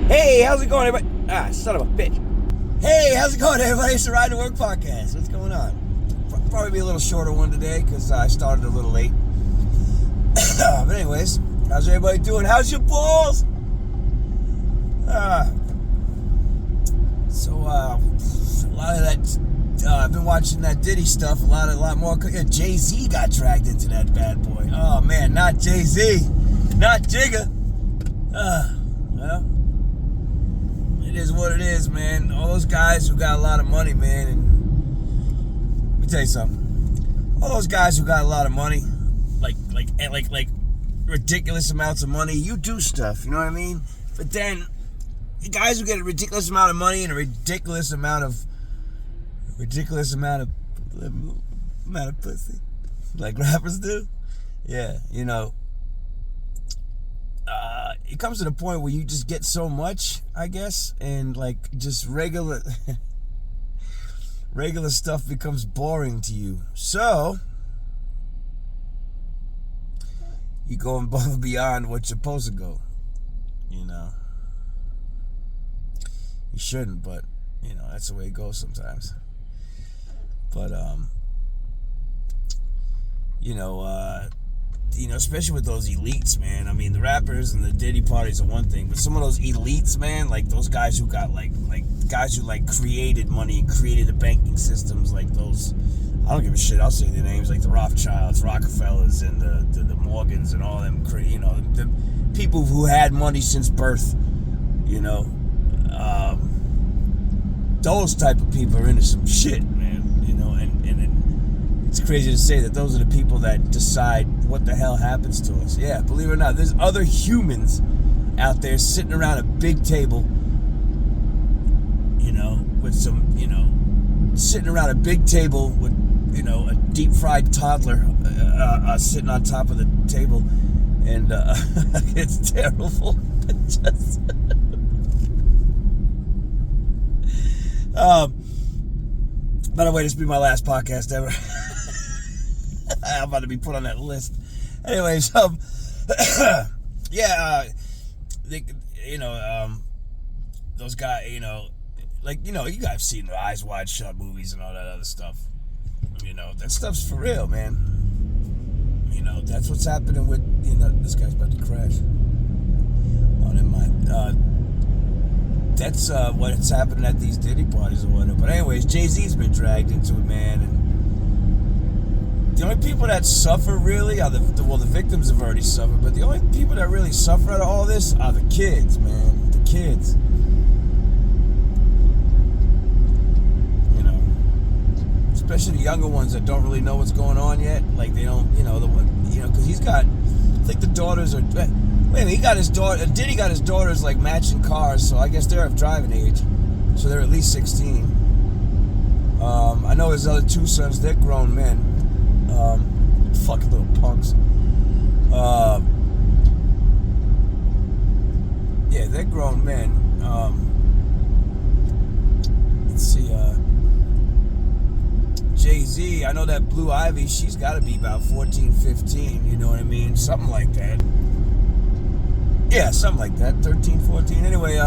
Hey, how's it going, everybody? Ah, son of a bitch. Hey, how's it going, everybody? It's the Ride to Work podcast. What's going on? Probably be a little shorter one today because I started a little late. But anyways, how's everybody doing? How's your balls? So a lot of that. I've been watching that Diddy stuff. A lot more. Yeah, Jay-Z got dragged into that bad boy. Oh man, not Jay-Z, not Jigga. Well, it is what it is, man. All those guys who got a lot of money, man, and let me tell you something. All those guys who got a lot of money, like ridiculous amounts of money, you do stuff, you know what I mean? But then the guys who get a ridiculous amount of money and a ridiculous amount of pussy, like rappers do, yeah, you know. It comes to the point where you just get so much, I guess, and like just regular stuff becomes boring to you. So you go above and beyond what you're supposed to go. You know, you shouldn't, but you know that's the way it goes sometimes. But especially with those elites, man. I mean, the rappers and the Diddy parties are one thing, but some of those elites, man, like those guys who got like guys who like created money and created the banking systems, like those. I don't give a shit. I'll say their names, like the Rothschilds, Rockefellers, and the Morgans, and all them. You know, the people who had money since birth. You know, those type of people are into some shit, man. You know, and it's crazy to say that those are the people that decide what the hell happens to us. Yeah, believe it or not, there's other humans out there sitting around a big table, you know, with some, you know, sitting around a big table with, you know, a deep fried toddler sitting on top of the table, and it's terrible. Just by the way, this will be my last podcast ever. I'm about to be put on that list. Anyways, those guys, you know, like, you know, you guys have seen the Eyes Wide Shut movies and all that other stuff. You know, that stuff's for real, man. You know, that's what's happening with, you know, this guy's about to crash. Oh, never mind. That's what's happening at these Diddy parties or whatever. But anyways, Jay-Z's been dragged into it, man, and the only people that suffer really are the victims have already suffered, but the only people that really suffer out of all this are the kids, man. The kids. You know, especially the younger ones that don't really know what's going on yet. Like they don't, you know, because he's got, I think the daughters are. Wait a minute, he got his daughter. Diddy got his daughters like matching cars, so I guess they're of driving age, so they're at least 16. I know his other two sons, they're grown men. Fucking little punks. Yeah, they're grown men. Let's see. Jay-Z, I know that Blue Ivy, she's got to be about 14, 15. You know what I mean? Something like that. Yeah, something like that. 13, 14. Anyway,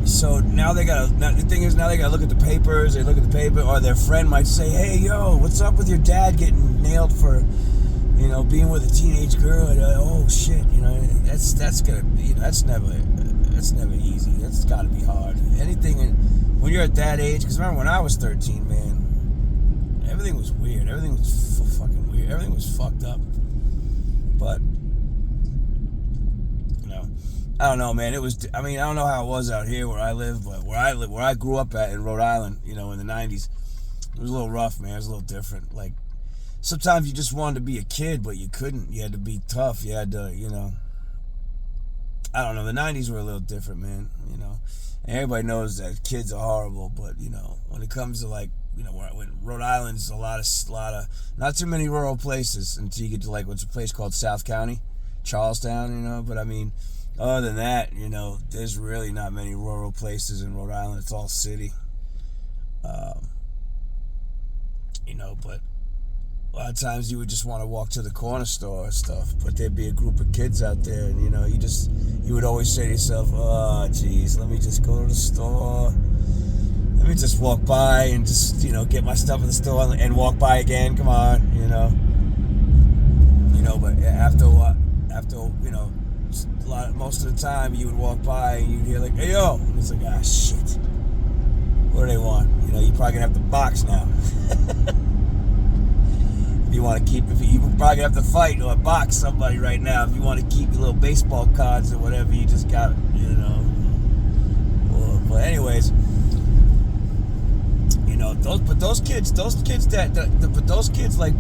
so now they gotta. The thing is, now they gotta look at the papers. They look at the paper, or their friend might say, "Hey, yo, what's up with your dad getting nailed for, you know, being with a teenage girl?" And, oh shit, you know, that's gonna, you know, that's never easy. That's gotta be hard. Anything when you're at that age, because remember when I was 13, man, everything was weird. Everything was fucking weird. Everything was fucked up. But I don't know, man. I don't know how it was out here where I live, but where I grew up at in Rhode Island, you know, in the 90s, it was a little rough, man. It was a little different. Like, sometimes you just wanted to be a kid, but you couldn't. You had to be tough. You had to, you know, I don't know. The 90s were a little different, man, you know. And everybody knows that kids are horrible, but, you know, when it comes to, like, you know, when Rhode Island's a lot of, not too many rural places until you get to, like, what's a place called South County, Charlestown, you know, but I mean, other than that, you know, there's really not many rural places in Rhode Island. It's all city. You know, but a lot of times you would just want to walk to the corner store and stuff, but there'd be a group of kids out there, and you would always say to yourself, oh geez, let me just go to the store, let me just walk by and just get my stuff in the store and walk by again, come on, but after most of the time you would walk by and you'd hear like, hey yo, and it's like, ah shit, what do they want? You're probably gonna have to box now. If you want to keep, you probably gonna have to fight or box somebody right now. If you want to keep your little baseball cards or whatever, you just got it, But anyways, those kids like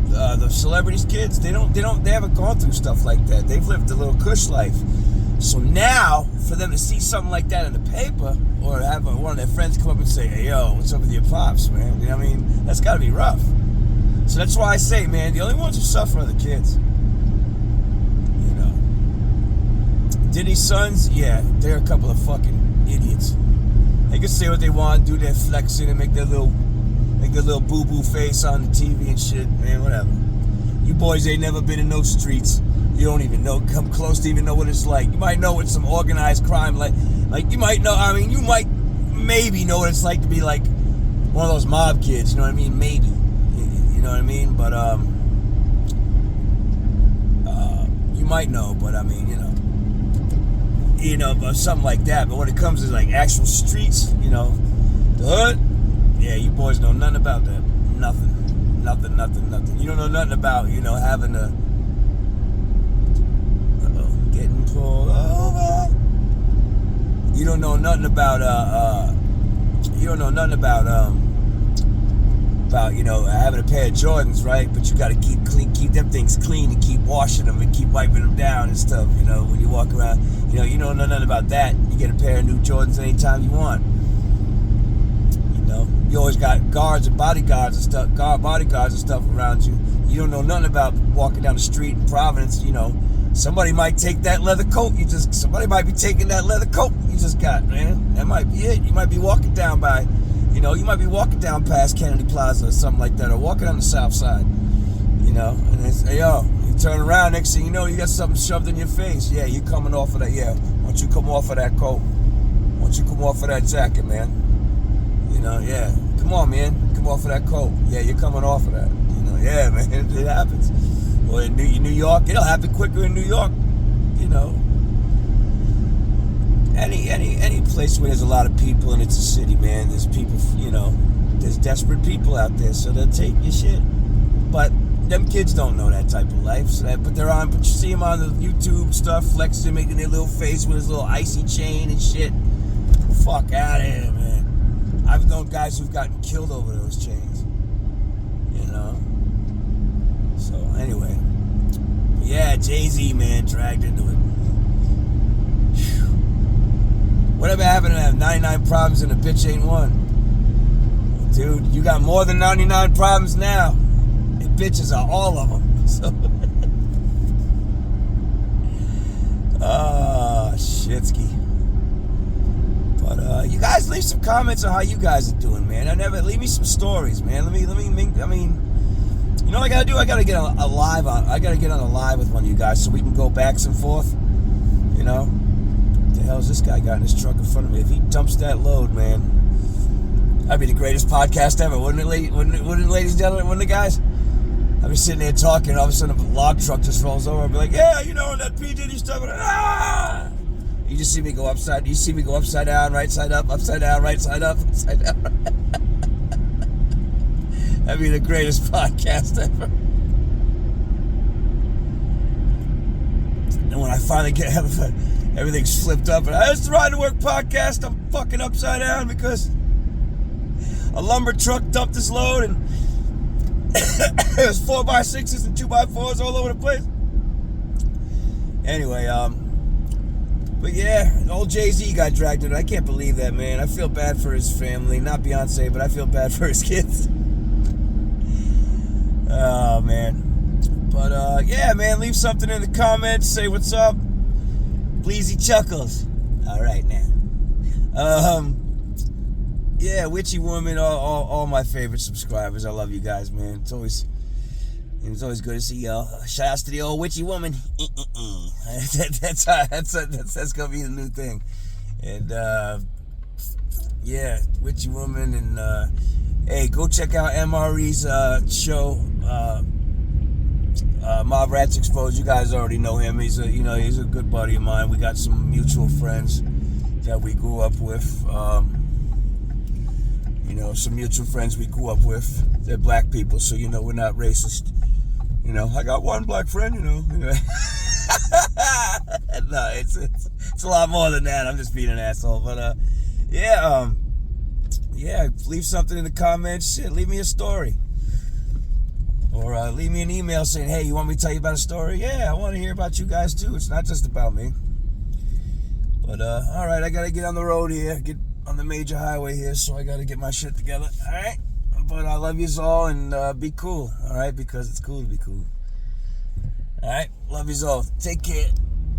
the celebrities' kids, they haven't gone through stuff like that. They've lived a little cush life. So now, for them to see something like that in the paper, or have one of their friends come up and say, hey yo, what's up with your pops, man? That's got to be rough. So that's why I say, man, the only ones who suffer are the kids. Diddy's sons, yeah, they're a couple of fucking idiots. They can say what they want, do their flexing, and make their little boo-boo face on the TV and shit, man, whatever. You boys ain't never been in those streets. You don't even come close to even know what it's like. You might know what some organized crime like you might know. You might maybe know what it's like to be like one of those mob kids. You know what I mean? Maybe. You know what I mean? But you might know. But but something like that. But when it comes to like actual streets, the hood, yeah, you boys know nothing about that. Nothing. You don't know nothing about having to. Getting pulled over. You don't know nothing about having a pair of Jordans, right? But you got to keep them things clean and keep washing them and keep wiping them down and stuff. When you walk around, you don't know nothing about that. You get a pair of new Jordans anytime you want. You always got guards and bodyguards and stuff around you. You don't know nothing about walking down the street in Providence. Somebody might take that leather coat. Somebody might be taking that leather coat you just got, man. That might be it. You might be walking down by, you might be walking down past Kennedy Plaza or something like that, or walking on the South Side, and it's, hey, yo, you turn around, next thing you know, you got something shoved in your face. Yeah, you're coming off of that. Yeah, why don't you come off of that coat? Why don't you come off of that jacket, man? Yeah, come on, man, come off of that coat. Yeah, you're coming off of that. Yeah, man, it happens. Well, in New York, it'll happen quicker in New York. Any place where there's a lot of people and it's a city, man. There's people, there's desperate people out there, so they'll take your shit. But them kids don't know that type of life. But you see them on the YouTube stuff, flexing, making their little face with his little icy chain and shit. Fuck out of here, man. I've known guys who've gotten killed over those chains. So anyway, yeah, Jay-Z, man, dragged into it. Whew. Whatever happened to have 99 problems and a bitch ain't one? Dude, you got more than 99 problems now. And bitches are all of them. So, shitsky. But you guys leave some comments on how you guys are doing, man. Leave me some stories, man. I gotta do? I gotta get on a live with one of you guys so we can go back and forth. What the hell's this guy got in his truck in front of me? If he dumps that load, man, that'd be the greatest podcast ever, wouldn't it, ladies and gentlemen? Wouldn't it, guys? I'd be sitting there talking, and all of a sudden a log truck just rolls over. I'd be like, yeah, that P. Diddy stuff. Ah! You just see me go upside down, right side up, upside down, right side up, upside down. That'd be the greatest podcast ever. And when I finally get everything's flipped up, and it's the Ride to Work podcast, I'm fucking upside down because a lumber truck dumped this load and there's 4x6s and 2x4s all over the place. Anyway, but yeah, old Jay-Z got dragged in. I can't believe that, man. I feel bad for his family. Not Beyonce, but I feel bad for his kids. Oh, man. But, yeah, man, leave something in the comments. Say what's up. Bleezy Chuckles. All right, now. Yeah, Witchy Woman, all my favorite subscribers. I love you guys, man. It's always It was always good to see y'all. Shout outs to the old witchy woman. That's gonna be the new thing. And yeah, witchy woman. And hey, go check out MRE's show, Mob Rats Exposed. You guys already know him. He's a good buddy of mine. We got some mutual friends that we grew up with. Some mutual friends we grew up with. They're black people, so we're not racist. I got one black friend. No, it's a lot more than that. I'm just being an asshole, but yeah, leave something in the comments. Shit, leave me a story, or leave me an email saying, hey, you want me to tell you about a story? Yeah, I want to hear about you guys too. It's not just about me. But all right, I gotta get on the road here, get on the major highway here, so I gotta get my shit together. All right, but I love yous all, and be cool. All right, because it's cool to be cool. All right, love yous all. Take care.